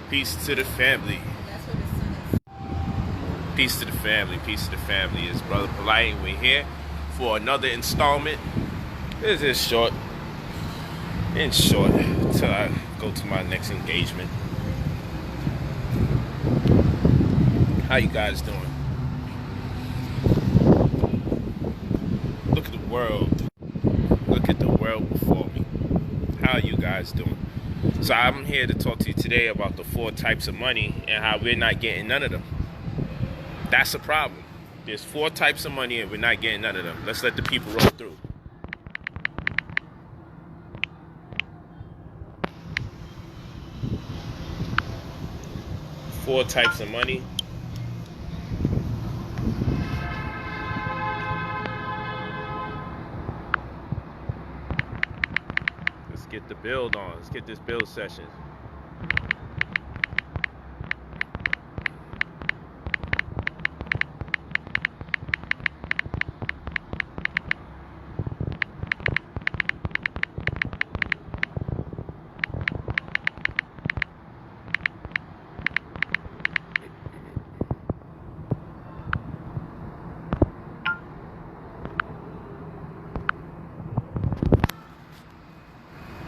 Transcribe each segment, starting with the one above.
Peace to the family. Peace to the family. Peace to the family. It's Brother Polight, and we're here for another installment. This is short. Till I go to my next engagement. How you guys doing? Look at the world. Look at the world before me. How are you guys doing? So I'm here to talk to you today about the 4 types of money and how we're not getting none of them. That's a problem. There's 4 types of money and we're not getting none of them. Let's let the people roll through. Four types of money. Let's get the build on. Let's get this build session.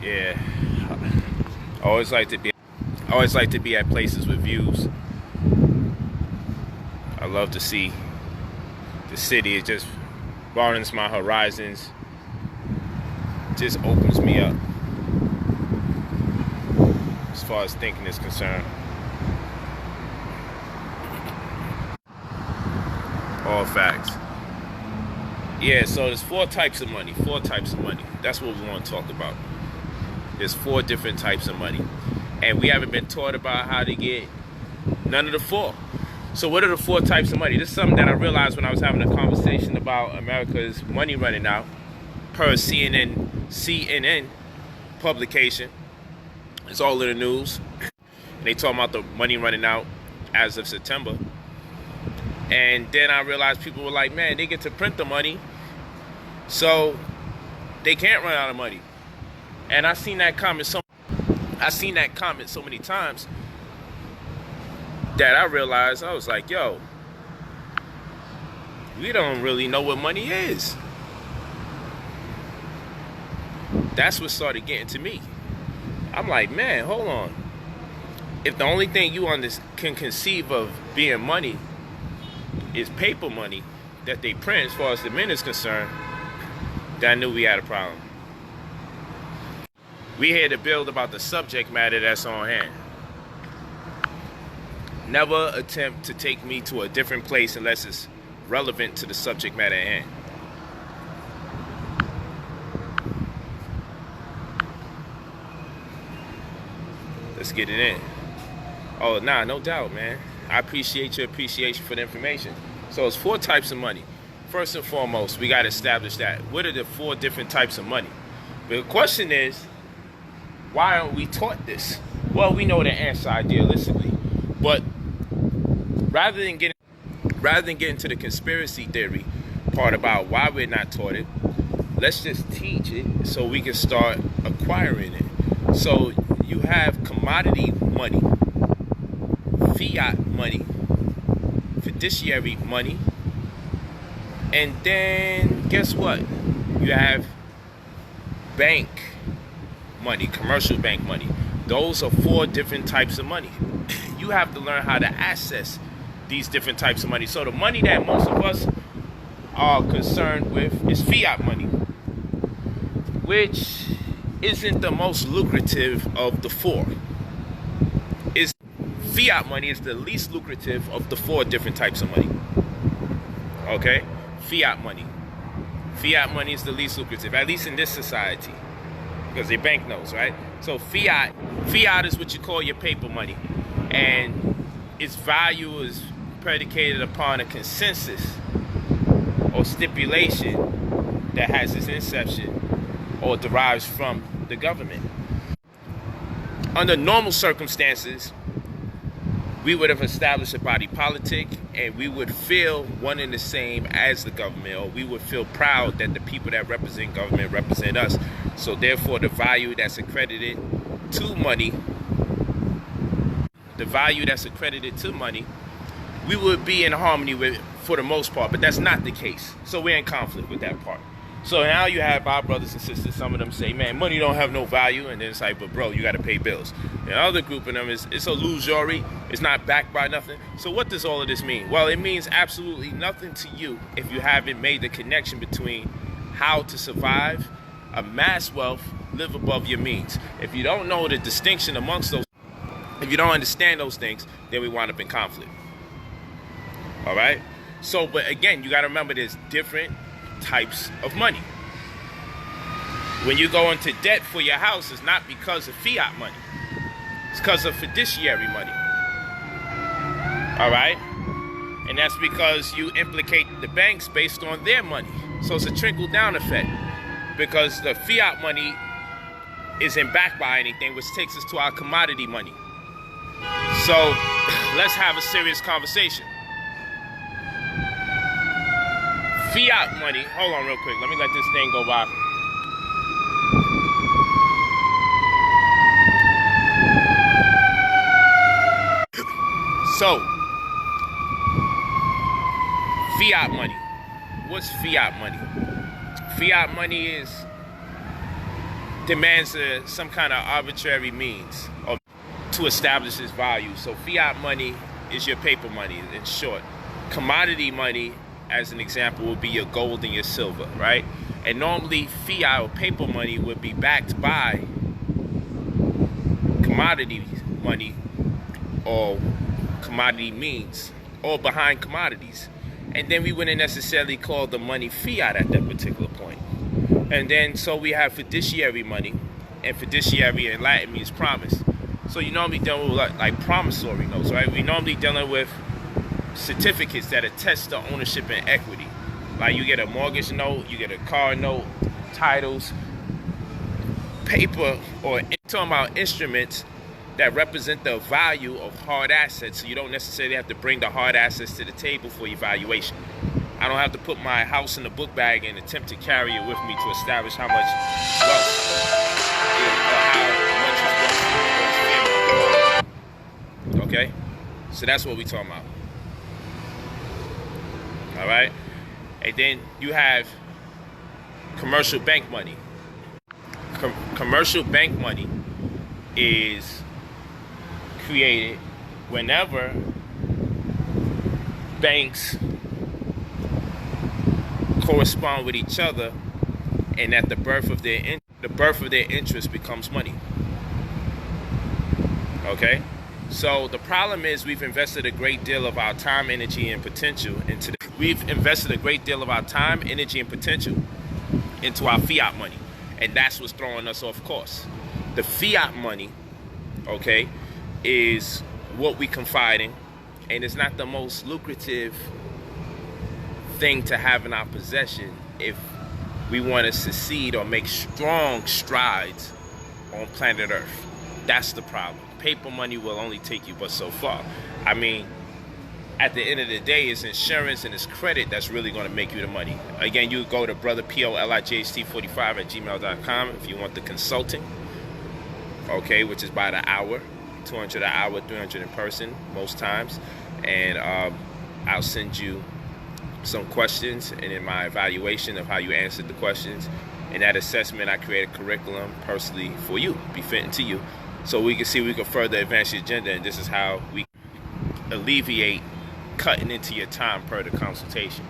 Yeah, I always like to be at places with views. I love to see the city. It just broadens my horizons, just opens me up as far as thinking is concerned. All facts. Yeah, so there's 4 types of money. 4 types of money. That's what we want to talk about. There's 4 different types of money. And we haven't been taught about how to get none of the 4. So what are the 4 types of money? This is something that I realized when I was having a conversation about America's money running out per CNN publication. It's all in the news. And they talking about the money running out as of September. And then I realized people were like, man, they get to print the money, so they can't run out of money. And I seen that comment so many times that I realized, I was like, yo, we don't really know what money is. That's what started getting to me. I'm like, man, hold on. If the only thing you can conceive of being money is paper money that they print, as far as the mint is concerned, then I knew we had a problem. We here to build about the subject matter that's on hand. Never attempt to take me to a different place unless it's relevant to the subject matter at hand. Let's get it in. Oh, nah, no doubt, man. I appreciate your appreciation for the information. So it's 4 types of money. First and foremost, we got to establish that. What are the 4 different types of money? The question is, why aren't we taught this? Well, we know the answer idealistically, but rather than getting to the conspiracy theory part about why we're not taught it, let's just teach it so we can start acquiring it. So you have commodity money, fiat money, fiduciary money, and then guess what? You have bank money, commercial bank money. Those are 4 different types of money. You have to learn how to access these different types of money. So the money that most of us are concerned with is fiat money, which isn't the most lucrative of the 4. Fiat money is the least lucrative of the 4 different types of money. Okay? Fiat money. Fiat money is the least lucrative, at least in this society, because they're banknotes, right? So fiat is what you call your paper money, and its value is predicated upon a consensus or stipulation that has its inception or derives from the government. Under normal circumstances, we would have established a body politic, and we would feel one and the same as the government, or we would feel proud that the people that represent government represent us. So therefore, the value that's accredited to money the value that's accredited to money, we would be in harmony with it for the most part, but that's not the case. So we're in conflict with that part. So now you have our brothers and sisters, some of them say, man, money don't have no value, and then it's like, but bro, you got to pay bills. And the other group of them is, it's illusory, it's not backed by nothing. So what does all of this mean? Well, it means absolutely nothing to you if you haven't made the connection between how to survive, amass wealth, live above your means. If you don't know the distinction amongst those, if you don't understand those things, then we wind up in conflict. All right? So, but again, you got to remember there's different types of money. When you go into debt for your house, it's not because of fiat money. It's because of fiduciary money. All right? And that's because you implicate the banks based on their money. So it's a trickle-down effect. Because the fiat money isn't backed by anything, which takes us to our commodity money. So let's have a serious conversation. Fiat money, hold on real quick. Let me let this thing go by. So, fiat money. What's fiat money? Fiat money demands some kind of arbitrary means to establish its value. So fiat money is your paper money, in short. Commodity money, as an example, would be your gold and your silver, right? And normally fiat or paper money would be backed by commodity money or commodity means, or behind commodities. And then we wouldn't necessarily call the money fiat at that particular point. And then so we have fiduciary money, and fiduciary in Latin means promise. So you normally deal with like promissory notes, right? We normally dealing with certificates that attest to ownership and equity. Like you get a mortgage note, you get a car note, titles, paper, or talking about instruments that represent the value of hard assets. So you don't necessarily have to bring the hard assets to the table for evaluation. I don't have to put my house in a book bag and attempt to carry it with me to establish how much wealth is, or how much is worth. Okay? So that's what we're talking about. All right? And then you have commercial bank money. Commercial bank money is created whenever banks correspond with each other, and at the birth of their interest becomes money. Okay? So the problem is we've invested a great deal of our time, energy, and potential into our fiat money. And that's what's throwing us off course. The fiat money, okay, is what we confide in, and it's not the most lucrative thing to have in our possession if we want to succeed or make strong strides on planet Earth. That's the problem. Paper money will only take you but so far. I mean, at the end of the day, it's insurance and it's credit that's really going to make you the money. Again, you go to brotherpolight45@gmail.com if you want the consulting, okay, which is by the hour, $200 an hour, $300 in person most times, and I'll send you some questions, and in my evaluation of how you answered the questions, in that assessment, I create a curriculum personally for you, befitting to you, so we can see we can further advance your agenda, and this is how we alleviate cutting into your time per the consultation.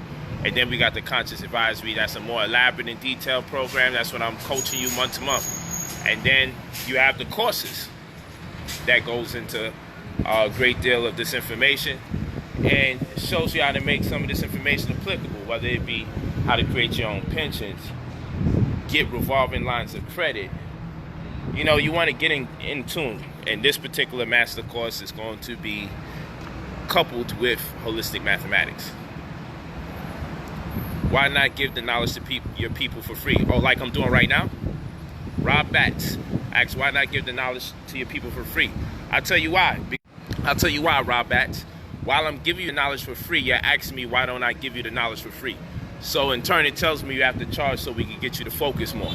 And then we got the conscious advisory. That's a more elaborate and detailed program. That's what I'm coaching you month to month. And then you have the courses that goes into a great deal of this information and shows you how to make some of this information applicable, whether it be how to create your own pensions, get revolving lines of credit. You know, you want to get in tune. And this particular master course is going to be coupled with holistic mathematics. Why not give the knowledge to your people for free? Or like I'm doing right now? Rob Batts asks, why not give the knowledge to your people for free? I'll tell you why. Rob Batts. While I'm giving you the knowledge for free, you're asking me why don't I give you the knowledge for free? So in turn, it tells me you have to charge so we can get you to focus more.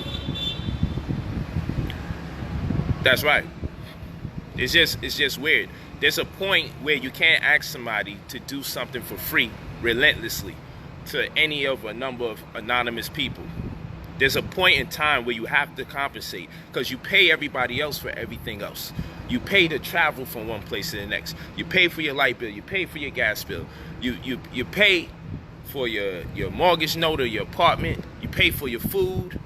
That's right. It's just weird. There's a point where you can't ask somebody to do something for free relentlessly to any of a number of anonymous people. There's a point in time where you have to compensate because you pay everybody else for everything else. You pay to travel from one place to the next. You pay for your light bill. You pay for your gas bill. You pay for your mortgage note or your apartment. You pay for your food.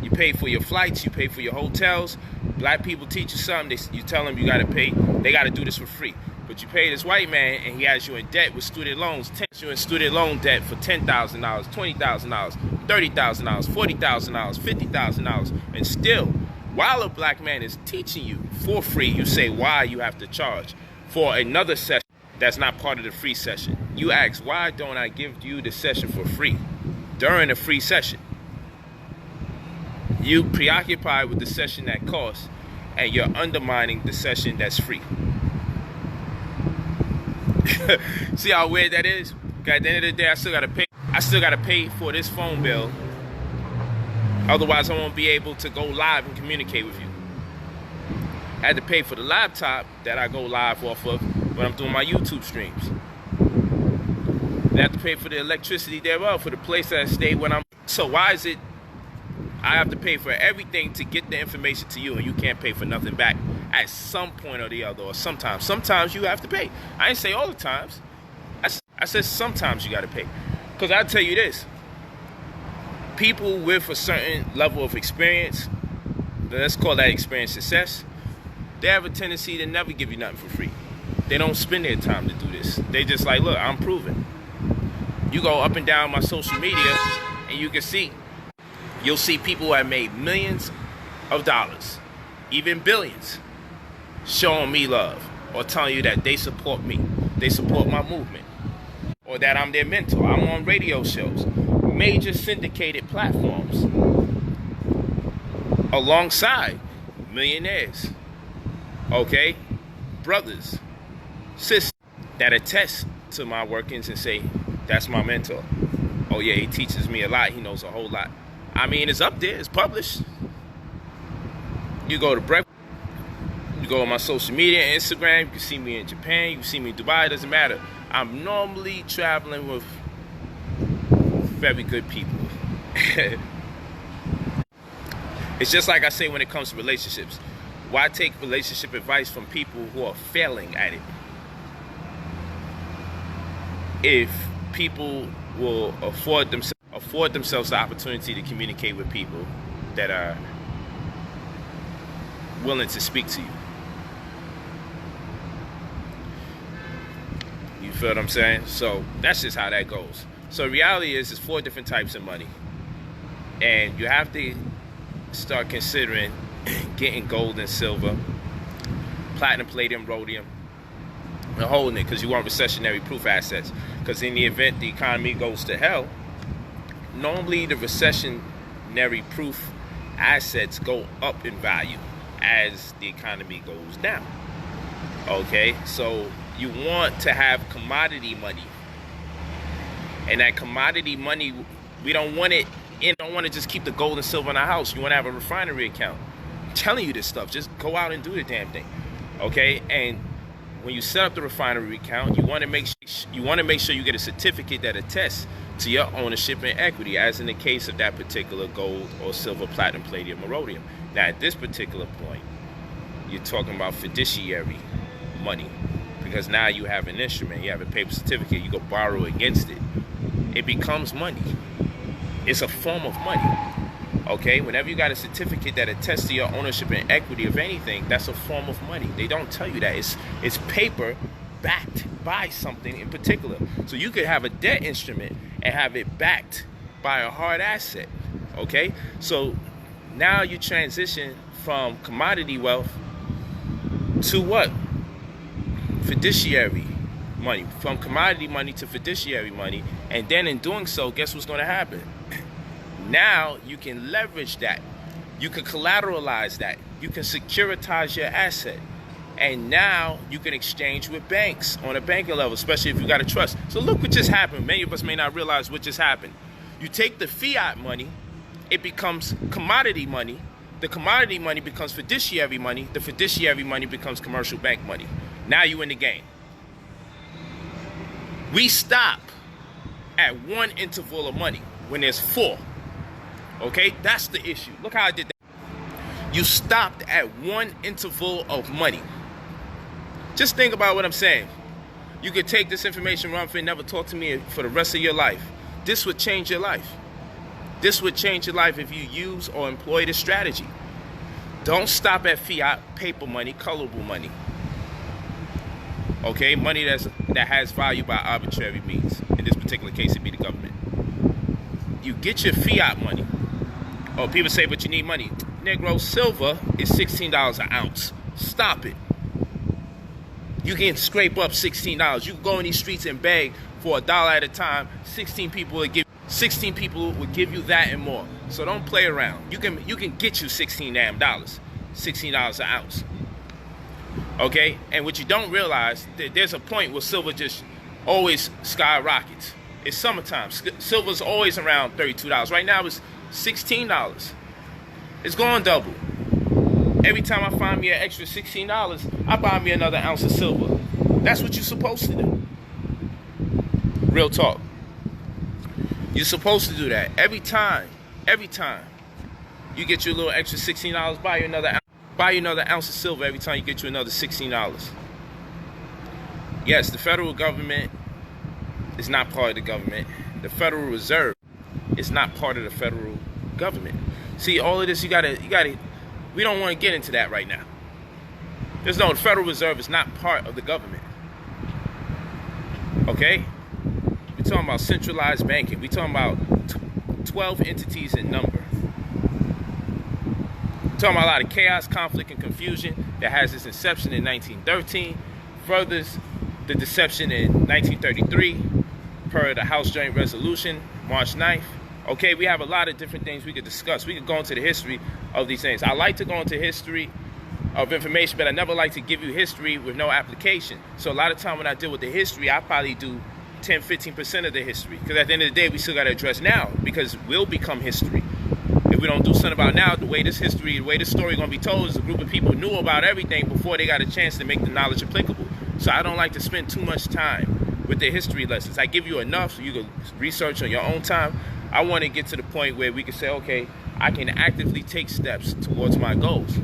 You pay for your flights. You pay for your hotels. Black people teach you something. You tell them you got to pay. They got to do this for free. But you pay this white man and he has you in debt with student loans. Takes you in student loan debt for $10,000, $20,000, $30,000, $40,000, $50,000. And still, while a black man is teaching you for free, you say why you have to charge for another session that's not part of the free session. You ask, why don't I give you the session for free during a free session? You preoccupied with the session that costs, and you're undermining the session that's free. See how weird that is? At the end of the day, I still gotta pay for this phone bill. Otherwise, I won't be able to go live and communicate with you. I had to pay for the laptop that I go live off of when I'm doing my YouTube streams. I have to pay for the electricity thereof for the place that I stay when I'm. So why is it I have to pay for everything to get the information to you and you can't pay for nothing back at some point or the other, or sometimes? Sometimes you have to pay. I didn't say all the times. I said sometimes you got to pay. Because I'll tell you this. People with a certain level of experience, let's call that experience success, they have a tendency to never give you nothing for free. They don't spend their time to do this. They just like, look, I'm proven. You go up and down my social media and you can see, you'll see people who have made millions of dollars, even billions, showing me love or telling you that they support me, they support my movement, or that I'm their mentor. I'm on radio shows, major syndicated platforms, alongside millionaires, okay, brothers, sisters that attest to my workings and say, that's my mentor. Oh yeah, he teaches me a lot, he knows a whole lot. I mean, it's up there, it's published. You go to breakfast, you go on my social media, Instagram, you can see me in Japan, you can see me in Dubai, it doesn't matter. I'm normally traveling with very good people. It's just like I say when it comes to relationships. Why take relationship advice from people who are failing at it? If people will afford themselves the opportunity to communicate with people that are willing to speak to you. You feel what I'm saying? So that's just how that goes. So reality is, there's 4 different types of money. And you have to start considering getting gold and silver, platinum, palladium, rhodium, and holding it, because you want recessionary proof assets. Because in the event the economy goes to hell, normally the recessionary proof assets go up in value as the economy goes down. Okay, so you want to have commodity money, and that commodity money, we don't want it. You don't want to just keep the gold and silver in our house. You want to have a refinery account. I'm telling you this stuff. Just go out and do the damn thing. Okay, and when you set up the refinery account, you want to make sure you get a certificate that attests to your ownership and equity, as in the case of that particular gold or silver, platinum, palladium, or rhodium. Now, at this particular point, you're talking about fiduciary money, because now you have an instrument, you have a paper certificate, you go borrow against it. It becomes money. It's a form of money. Okay, whenever you got a certificate that attests to your ownership and equity of anything, that's a form of money. They don't tell you that. It's paper backed by something in particular. So you could have a debt instrument and have it backed by a hard asset. Okay, so now you transition from commodity wealth to what? Fiduciary money. From commodity money to fiduciary money. And then in doing so, guess what's going to happen? Now you can leverage that. You can collateralize that. You can securitize your asset. And now you can exchange with banks on a banking level, especially if you got a trust. So look what just happened. Many of us may not realize what just happened. You take the fiat money, it becomes commodity money, The commodity money becomes fiduciary money. The fiduciary money becomes commercial bank money. Now you in the game. We stop at one interval of money when there's 4. Okay? That's the issue. Look how I did that. You stopped at one interval of money. Just think about what I'm saying. You could take this information, run for it, never talk to me for the rest of your life. This would change your life. This would change your life if you use or employ this strategy. Don't stop at fiat, paper money, colorable money. Okay, money that has value by arbitrary means. In this particular case, it'd be the government. You get your fiat money. Oh, people say, but you need money. Negro, silver is $16 an ounce. Stop it. You can scrape up $16. You can go in these streets and beg for $1 at a time. 16 people would give you that and more. So don't play around. You can get you $16 damn dollars. $16 an ounce. Okay? And what you don't realize, there's a point where silver just always skyrockets. It's summertime. Silver's always around $32. Right now it's $16. It's going double. Every time I find me an extra $16, I buy me another ounce of silver. That's what you're supposed to do. Real talk. You're supposed to do that. Every time you get you a little extra $16, buy you another ounce of silver every time you get you another $16. Yes, the federal government is not part of the government. The Federal Reserve is not part of the federal government. See, all of this, you gotta, we don't want to get into that right now. The Federal Reserve is not part of the government. Okay? We're talking about centralized banking. We're talking about 12 entities in number. We're talking about a lot of chaos, conflict, and confusion that has its inception in 1913, furthers the deception in 1933, per the House Joint Resolution, March 9th. Okay, we have a lot of different things we could discuss. We could go into the history of these things. I like to go into history of information, but I never like to give you history with no application. So a lot of time when I deal with the history, I probably do 10-15% of the history. Because at the end of the day, we still got to address now, because we'll become history. If we don't do something about now, the way this story going to be told is a group of people knew about everything before they got a chance to make the knowledge applicable. So I don't like to spend too much time with the history lessons. I give you enough so you can research on your own time. I want to get to the point where we can say, okay, I can actively take steps towards my goals.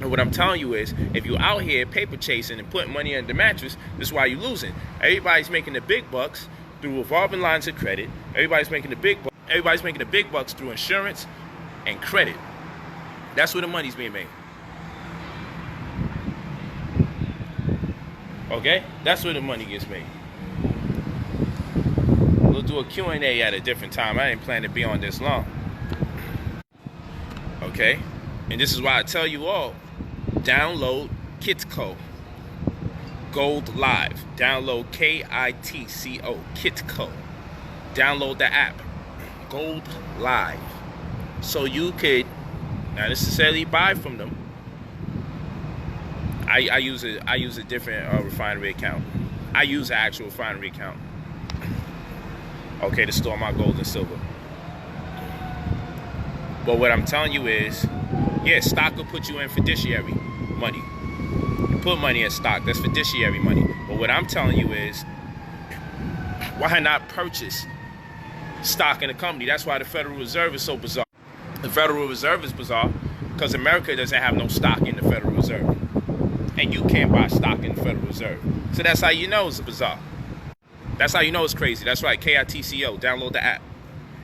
And what I'm telling you is, if you're out here paper chasing and putting money under the mattress, this is why you're losing. Everybody's making the big bucks through revolving lines of credit. Everybody's making the big bucks through insurance and credit. That's where the money's being made. Okay? That's where the money gets made. We'll do a Q&A at a different time. I didn't plan to be on this long. Okay? And this is why I tell you all, download Kitco. Gold Live. Download Kitco. Kitco. Download the app. Gold Live. So you could not necessarily buy from them. I use a different refinery account. I use an actual refinery account. Okay, to store my gold and silver. But what I'm telling you is, yeah, stock will put you in fiduciary money. You put money in stock, that's fiduciary money. But what I'm telling you is, why not purchase stock in a company? That's why the Federal Reserve is so bizarre. The Federal Reserve is bizarre because America doesn't have no stock in the Federal Reserve. And you can't buy stock in the Federal Reserve. So that's how you know it's bizarre. That's how you know it's crazy. That's right, Kitco. Download the app.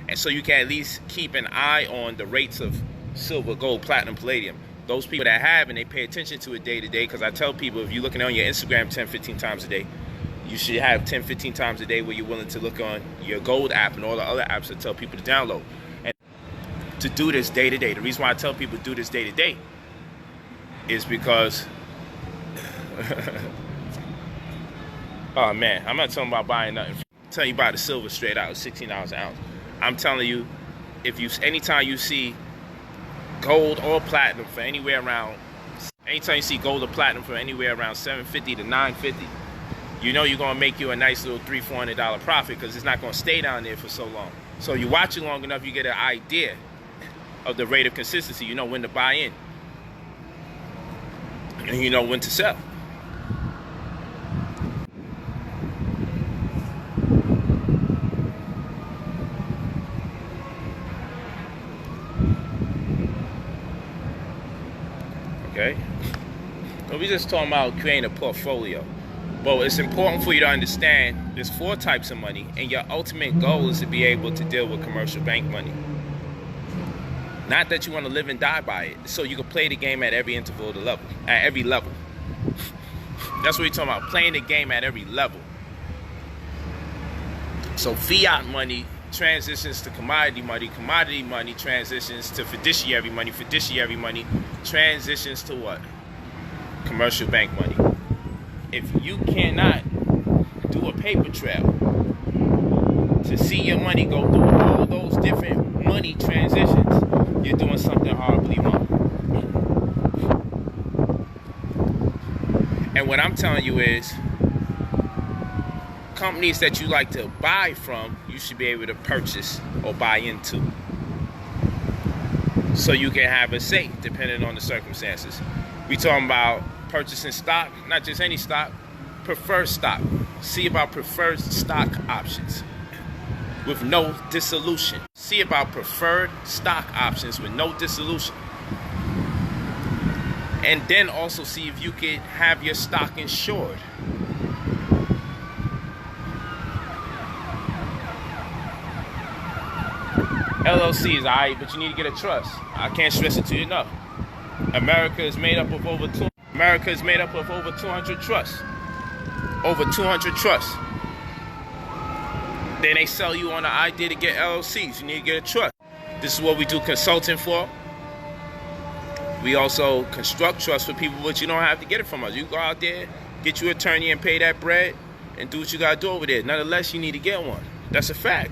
And so you can at least keep an eye on the rates of silver, gold, platinum, palladium. Those people that have and they pay attention to it day to day, because I tell people, if you're looking on your Instagram 10-15 times a day, you should have 10-15 times a day where you're willing to look on your gold app and all the other apps that tell people to download. And to do this day to day, the reason why I tell people to do this day to day is because oh man, I'm not talking about buying nothing. I'm telling you, buy the silver straight out, $16 an ounce. I'm telling you, anytime you see gold or platinum for anywhere around, anytime you see gold or platinum for anywhere around $750 to $950, you know you're gonna make you a nice little $300-400 profit, because it's not gonna stay down there for so long. So you watch it long enough, you get an idea of the rate of consistency. You know when to buy in, and you know when to sell. Okay, so we just talking about creating a portfolio. But it's important for you to understand there's 4 types of money, and your ultimate goal is to be able to deal with commercial bank money. Not that you want to live and die by it, so you can play the game at every interval of the level, at every level. That's what we're talking about, playing the game at every level. So fiat money transitions to commodity money transitions to fiduciary money transitions to what? Commercial bank money. If you cannot do a paper trail to see your money go through all those different money transitions, you're doing something horribly wrong. And what I'm telling you is, companies that you like to buy from, you should be able to purchase or buy into, so you can have a say depending on the circumstances. We talking about purchasing stock, not just any stock, preferred stock. See about preferred stock options with no dissolution. See about preferred stock options with no dissolution. And then also see if you can have your stock insured. LLC is alright, but you need to get a trust. I can't stress it to you enough. America is made up of over 200 trusts. Over 200 trusts. Then they sell you on the idea to get LLCs. You need to get a trust. This is what we do consulting for. We also construct trusts for people, but you don't have to get it from us. You go out there, get you an attorney and pay that bread and do what you gotta do over there. Nonetheless, you need to get one. That's a fact.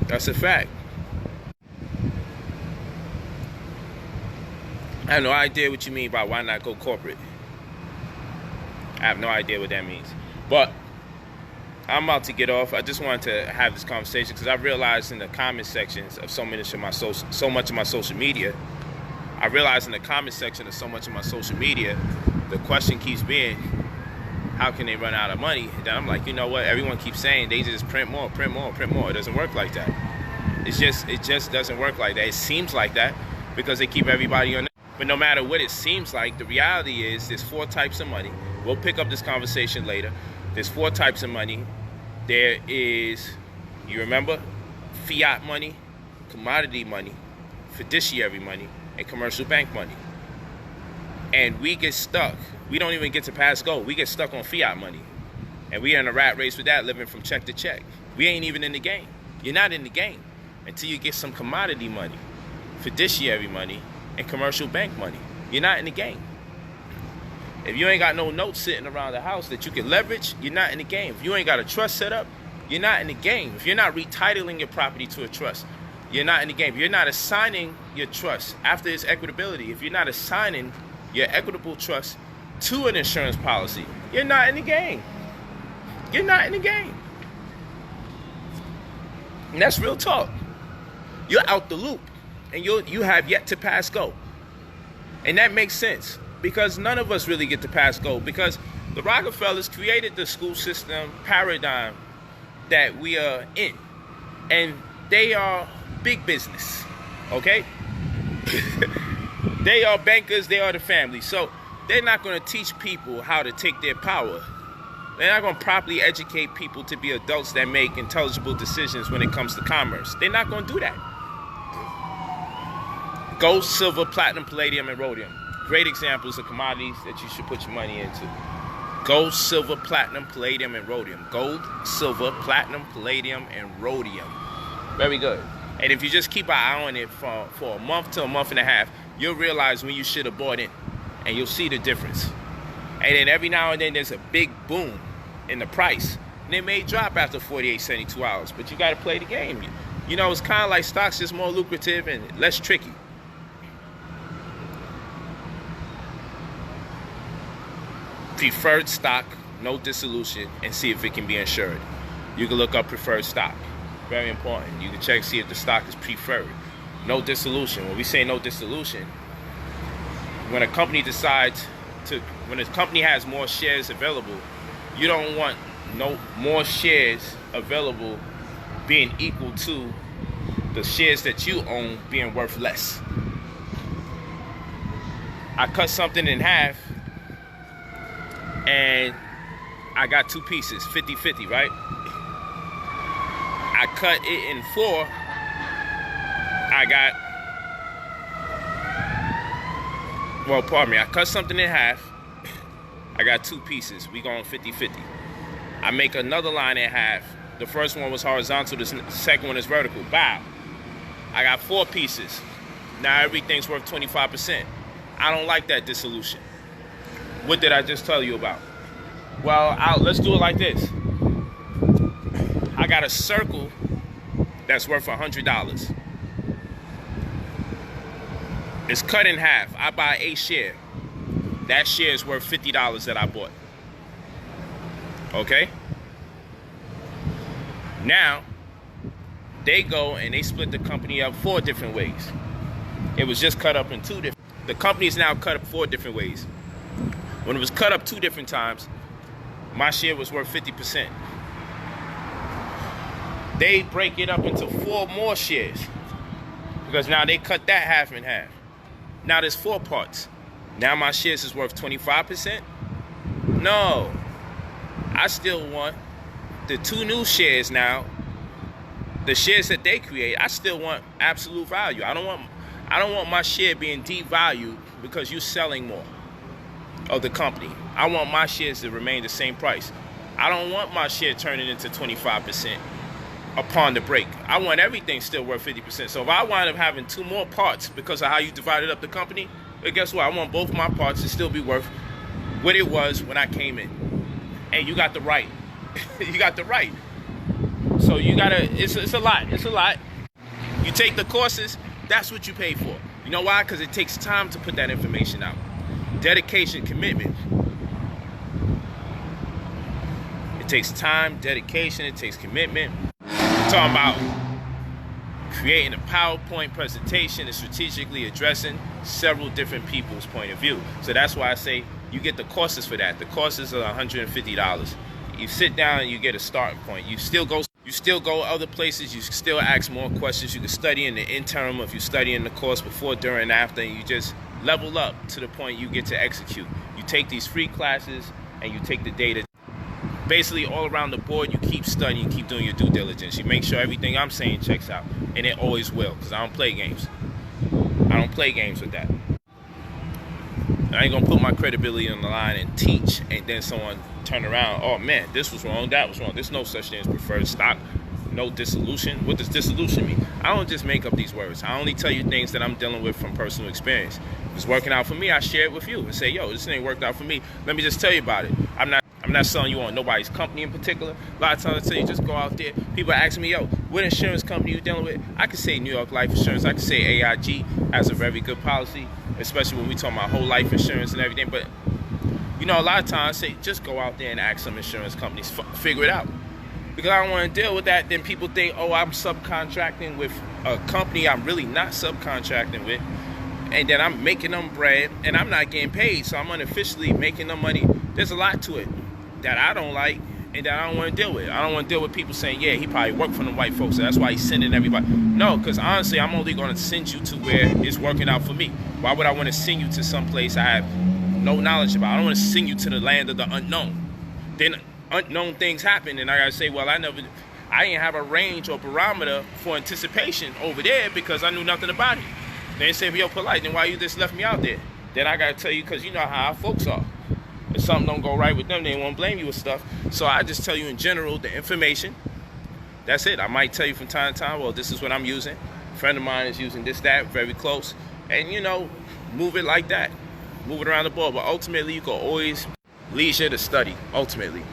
That's a fact. I have no idea what you mean by why not go corporate. I have no idea what that means. But I'm about to get off. I just wanted to have this conversation because I realized in the comment sections of so much of my social media, the question keeps being, how can they run out of money? And then I'm like, you know what? Everyone keeps saying they just print more. It doesn't work like that. It just doesn't work like that. It seems like that because they keep everybody on. But no matter what it seems like, the reality is there's 4 types of money. We'll pick up this conversation later. There's 4 types of money. There is, you remember, fiat money, commodity money, fiduciary money, and commercial bank money. And we get stuck. We don't even get to pass go. We get stuck on fiat money. And we're in a rat race with that, living from check to check. We ain't even in the game. You're not in the game until you get some commodity money, fiduciary money, and commercial bank money. You're not in the game. If you ain't got no notes sitting around the house that you can leverage, you're not in the game. If you ain't got a trust set up, you're not in the game. If you're not retitling your property to a trust, you're not in the game. If you're not assigning your trust after its equitability, if you're not assigning your equitable trust to an insurance policy, you're not in the game. You're not in the game. And that's real talk. You're out the loop. And you have yet to pass go. And that makes sense. Because none of us really get to pass go. Because the Rockefellers created the school system paradigm that we are in. And they are big business. Okay? They are bankers. They are the family. So they're not going to teach people how to take their power. They're not going to properly educate people to be adults that make intelligible decisions when it comes to commerce. They're not going to do that. Gold, silver, platinum, palladium, and rhodium. Great examples of commodities that you should put your money into. Gold, silver, platinum, palladium, and rhodium. Gold, silver, platinum, palladium, and rhodium. Very good. And if you just keep an eye on it for a month to a month and a half, you'll realize when you should have bought in. And you'll see the difference. And then every now and then there's a big boom in the price. And it may drop after 48, 72 hours. But you got to play the game. You know, it's kind of like stocks, just more lucrative and less tricky. Preferred stock, no dissolution, and see if it can be insured. You can look up preferred stock. Very important. You can check, see if the stock is preferred. No dissolution. When we say no dissolution, when a company decides to, when a company has more shares available, you don't want no more shares available being equal to the shares that you own being worth less. I cut something in half and I got two pieces, 50-50, right? I cut it in four. I cut something in half. I got two pieces. We going 50-50. I make another line in half. The first one was horizontal. The second one is vertical. Bow. I got four pieces. Now everything's worth 25%. I don't like that dissolution. What did I just tell you about? Well, let's do it like this. I got a circle that's worth $100. It's cut in half. I buy a share. That share is worth $50 that I bought. Okay? Now, they go and they split the company up 4 different ways. It was just cut up in 2 different. The company is now cut up 4 different ways. When it was cut up 2 different times, my share was worth 50%. They break it up into 4 more shares because now they cut that half in half. Now there's 4 parts. Now my shares is worth 25%? No. I still want the 2 new shares now. The shares that they create, I still want absolute value. I don't want my share being devalued because you're selling more of the company. I want my shares to remain the same price. I don't want my share turning into 25% upon the break. I want everything still worth 50%. So if I wind up having 2 more parts because of how you divided up the company, well, guess what? I want both my parts to still be worth what it was when I came in. And you got the right. You got the right. So you gotta, it's a lot. It's a lot. You take the courses, that's what you pay for. You know why? Because it takes time to put that information out. Dedication, commitment. It takes time, dedication, it takes commitment. We're talking about creating a PowerPoint presentation and strategically addressing several different people's point of view. So that's why I say you get the courses for that. The courses are $150. You sit down and you get a starting point. You still go other places. You still ask more questions. You can study in the interim if you study in the course before, during, and after, and you just level up to the point you get to execute. You take these free classes and you take the data. Basically, all around the board, you keep studying, keep doing your due diligence. You make sure everything I'm saying checks out, and it always will, because I don't play games. I don't play games with that. I ain't gonna put my credibility on the line and teach, and then someone turn around, oh man, this was wrong, that was wrong. There's no such thing as preferred stock, no dissolution. What does dissolution mean? I don't just make up these words. I only tell you things that I'm dealing with from personal experience. If it's working out for me, I share it with you and say, yo, this ain't worked out for me. Let me just tell you about it. I'm not selling you on nobody's company in particular. A lot of times I tell you, just go out there. People ask me, yo, what insurance company you dealing with? I could say New York Life Insurance. I could say AIG has a very good policy, especially when we talk about whole life insurance and everything. But, you know, a lot of times I say, just go out there and ask some insurance companies, figure it out. Because I don't want to deal with that. Then people think, oh, I'm subcontracting with a company I'm really not subcontracting with. And then I'm making them bread and I'm not getting paid. So I'm unofficially making them money. There's a lot to it that I don't like and that I don't want to deal with. I don't want to deal with people saying, yeah, he probably worked for them white folks, so that's why he's sending everybody. No, because honestly, I'm only going to send you to where it's working out for me. Why would I want to send you to some place I have no knowledge about? I don't want to send you to the land of the unknown. Then unknown things happen, and I got to say, well, I didn't have a range or barometer for anticipation over there because I knew nothing about it. They say, yo, Polight, then why you just left me out there? Then I got to tell you, because you know how our folks are. If something don't go right with them, they won't blame you with stuff. So I just tell you in general the information. That's it. I might tell you from time to time, well, this is what I'm using. A friend of mine is using this, that, very close. And, you know, move it like that. Move it around the board. But ultimately, you can always leisure to study, ultimately.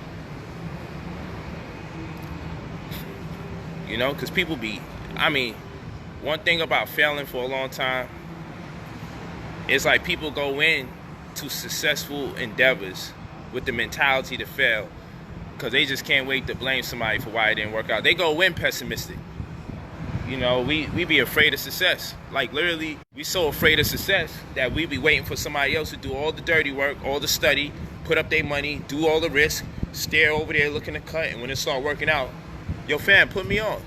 You know, because people be, I mean, one thing about failing for a long time, it's like people go in to successful endeavors with the mentality to fail because they just can't wait to blame somebody for why it didn't work out. They go in pessimistic. You know, we be afraid of success. Like literally, we so afraid of success that we be waiting for somebody else to do all the dirty work, all the study, put up their money, do all the risk, stare over there looking to cut, and when it start working out, yo fam, put me on.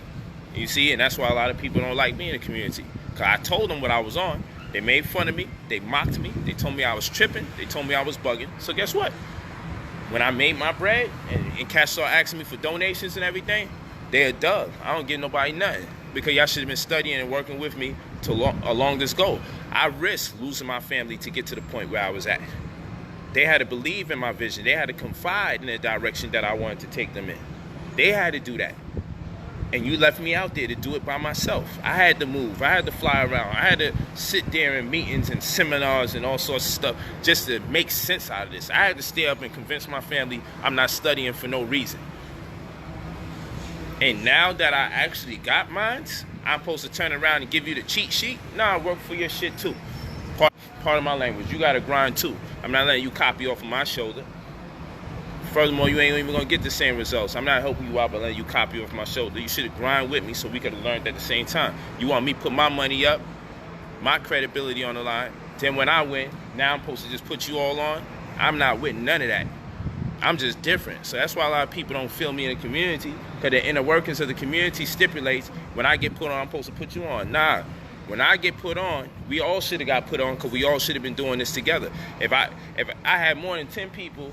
You see, and that's why a lot of people don't like me in the community. Cause I told them what I was on. They made fun of me, they mocked me, they told me I was tripping, they told me I was bugging. So guess what? When I made my bread and cats start asking me for donations and everything, they a dub. I don't give nobody nothing. Because y'all should have been studying and working with me along this goal. I risked losing my family to get to the point where I was at. They had to believe in my vision. They had to confide in the direction that I wanted to take them in. They had to do that. And you left me out there to do it by myself. I had to move. I had to fly around. I had to sit there in meetings and seminars and all sorts of stuff just to make sense out of this. I had to stay up and convince my family I'm not studying for no reason. And now that I actually got mines, I'm supposed to turn around and give you the cheat sheet? Nah, work for your shit too. Part of my language. You gotta grind too. I'm not letting you copy off of my shoulder. Furthermore, you ain't even gonna get the same results. I'm not helping you out by letting you copy off my shoulder. You should have grind with me so we could have learned at the same time. You want me to put my money up, my credibility on the line. Then when I win, now I'm supposed to just put you all on? I'm not with none of that. I'm just different. So that's why a lot of people don't feel me in the community, because the inner workings of the community stipulates when I get put on, I'm supposed to put you on. Nah, when I get put on, we all should have got put on because we all should have been doing this together. If I had more than 10 people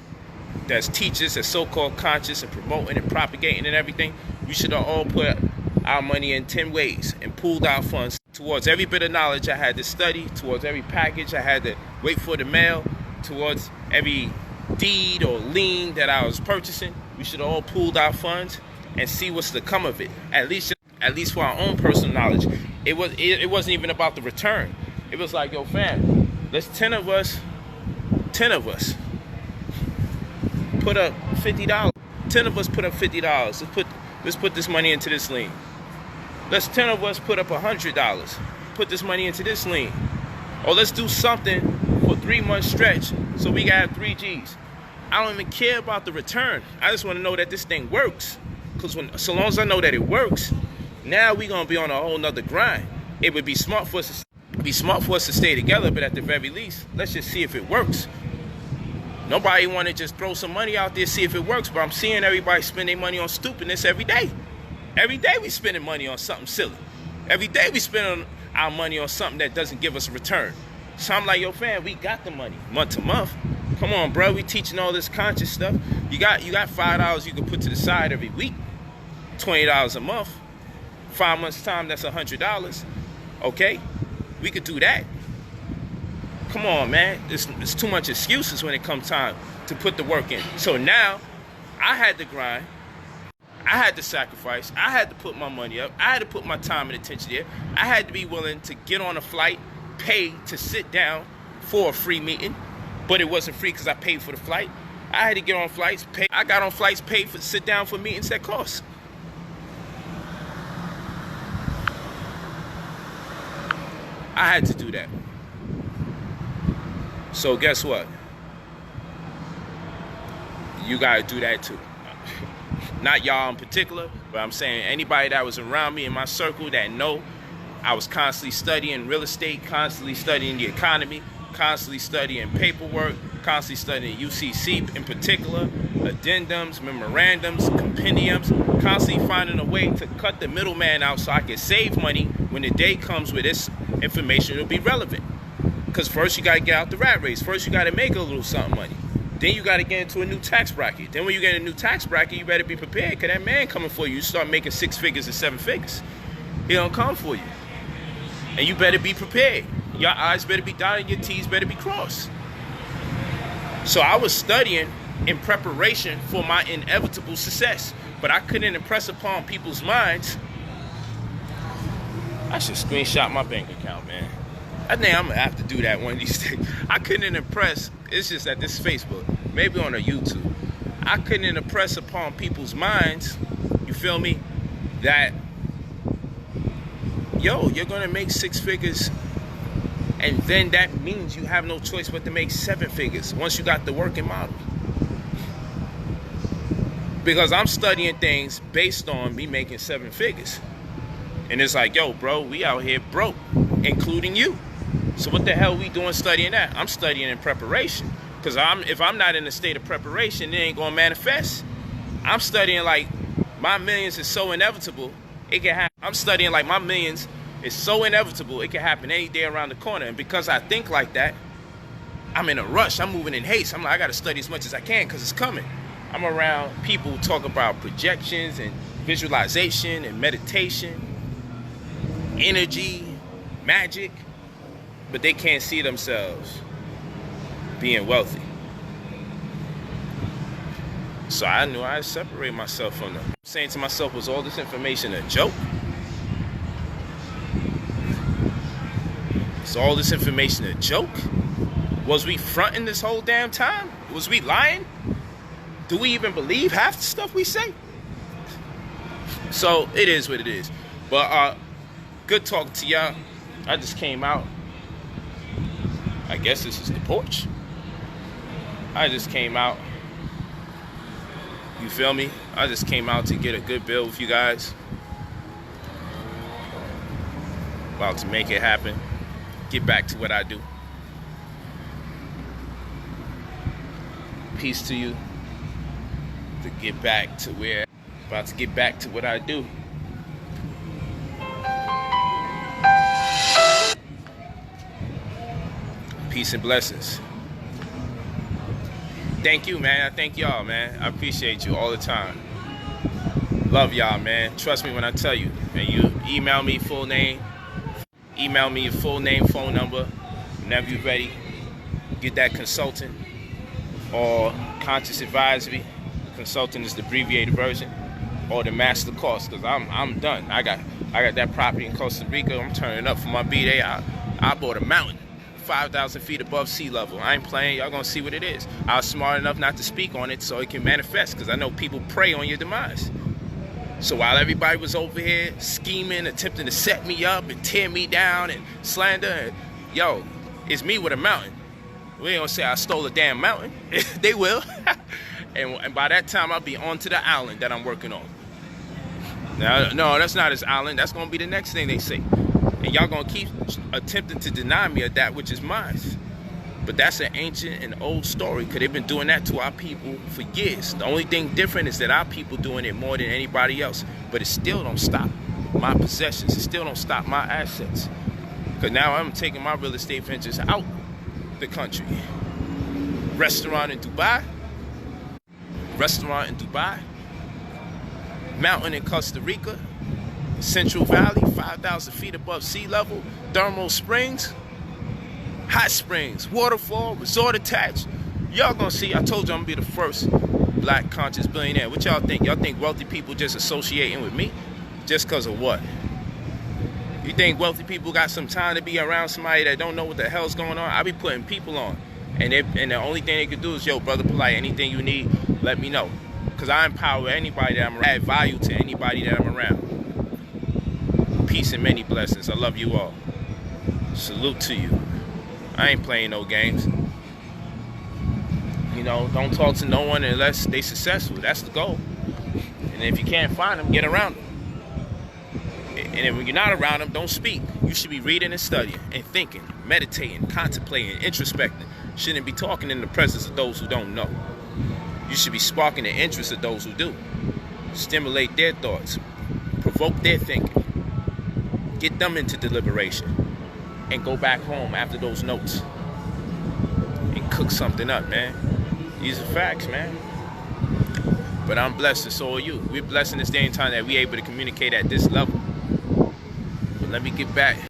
that's teachers, that's so-called conscious and promoting and propagating and everything, we should have all put our money in 10 ways and pooled our funds towards every bit of knowledge I had to study, towards every package I had to wait for the mail, towards every deed or lien that I was purchasing. We should have all pooled our funds and see what's to come of it. At least for our own personal knowledge. It wasn't even about the return. It was like, yo fam, let's 10 of us put up $50. 10 of us put up $50. Let's put this money into this lien. Let's 10 of us put up $100. Put this money into this lien. Or let's do something for 3 months stretch so we got 3 G's. I don't even care about the return. I just want to know that this thing works. Because so long as I know that it works, now we're going to be on a whole nother grind. It would be smart for us to stay together, but at the very least, let's just see if it works. Nobody want to just throw some money out there, see if it works, but I'm seeing everybody spend their money on stupidness every day. Every day we spending money on something silly. Every day we spending our money on something that doesn't give us a return. So I'm like, yo fam, we got the money month to month. Come on, bro, we teaching all this conscious stuff. You got $5 you can put to the side every week, $20 a month. 5 months time, that's $100. Okay, we could do that. Come on, man. It's too much excuses when it comes time to put the work in. So now, I had to grind. I had to sacrifice. I had to put my money up. I had to put my time and attention there. I had to be willing to get on a flight, pay to sit down for a free meeting, but it wasn't free because I paid for the flight. I had to get on flights, pay. I got on flights, paid for sit down for meetings that cost. I had to do that. So guess what? You gotta do that too. Not y'all in particular, but I'm saying anybody that was around me in my circle that know I was constantly studying real estate, constantly studying the economy, constantly studying paperwork, constantly studying UCC in particular, addendums, memorandums, compendiums, constantly finding a way to cut the middleman out so I can save money when the day comes where this information will be relevant. Because first you got to get out the rat race. First you got to make a little something money. Then you got to get into a new tax bracket. Then when you get a new tax bracket, you better be prepared because that man coming for you. You start making 6 figures and 7 figures. He don't come for you. And you better be prepared. Your I's better be dotted, your T's better be crossed. So I was studying in preparation for my inevitable success. But I couldn't impress upon people's minds. I should screenshot my bank account, man. I think I'm going to have to do that one of these days. I couldn't impress, it's just that this Facebook, maybe on a YouTube. I couldn't impress upon people's minds, you feel me, that, yo, you're going to make 6 figures, and then that means you have no choice but to make 7 figures once you got the working model. Because I'm studying things based on me making 7 figures. And it's like, yo, bro, we out here broke, including you. So what the hell we doing studying that? I'm studying in preparation. Because if I'm not in a state of preparation, it ain't going to manifest. I'm studying like my millions is so inevitable, it can happen. I'm studying like my millions is so inevitable, it can happen any day around the corner. And because I think like that, I'm in a rush. I'm moving in haste. I'm like, I got to study as much as I can because it's coming. I'm around people who talk about projections and visualization and meditation, energy, magic, but they can't see themselves being wealthy. So I knew I'd separate myself from them. Saying to myself, was all this information a joke? Is all this information a joke? Was we fronting this whole damn time? Was we lying? Do we even believe half the stuff we say? So it is what it is. But good talking to y'all. I just came out. I guess this is the porch. I just came out. You feel me? I just came out to get a good build with you guys. About to make it happen. Get back to what I do. Peace to you. To get back to where, about to get back to what I do. Peace and blessings. Thank you, man. I thank y'all, man. I appreciate you all the time. Love y'all, man. Trust me when I tell you. And you email me full name. Email me your full name, phone number. Whenever you're ready, get that consultant or conscious advisory. Consultant is the abbreviated version, or the master course, because I'm done. I got that property in Costa Rica. I'm turning up for my B-Day. I bought a mountain 5,000 feet above sea level. I ain't playing. Y'all gonna see what it is. I was smart enough not to speak on it so it can manifest, because I know people prey on your demise. So while everybody was over here scheming, attempting to set me up and tear me down and slander, yo, it's me with a mountain. We ain't gonna say I stole a damn mountain. They will. And by that time, I'll be on to the island that I'm working on. Now, no, that's not his island. That's gonna be the next thing they say. And y'all gonna keep attempting to deny me of that which is mine. But that's an ancient and old story, because they've been doing that to our people for years. The only thing different is that our people doing it more than anybody else. But it still don't stop my possessions. It still don't stop my assets. Because now I'm taking my real estate ventures out the country. Restaurant in Dubai. Mountain in Costa Rica. Central Valley, 5,000 feet above sea level. Thermal Springs. Hot springs, waterfall, resort attached. Y'all gonna see. I told you I'm gonna be the first black conscious billionaire. What y'all think? Y'all think wealthy people just associating with me? Just because of what? You think wealthy people got some time to be around somebody that don't know what the hell's going on? I be putting people on. And the only thing they can do is, yo, brother Polight, anything you need, let me know. Because I empower anybody that I'm around. I add value to anybody that I'm around. Peace and many blessings. I love you all. Salute to you. I ain't playing no games. You know, don't talk to no one unless they successful. That's the goal. And if you can't find them, get around them. And if you're not around them, don't speak. You should be reading and studying and thinking, meditating, contemplating, introspecting. Shouldn't be talking in the presence of those who don't know. You should be sparking the interest of those who do. Stimulate their thoughts. Provoke their thinking. Get them into deliberation. And go back home after those notes and cook something up, man. These are facts, man. But I'm blessed, and so are you. We're blessed in this day and time that we're able to communicate at this level. But let me get back.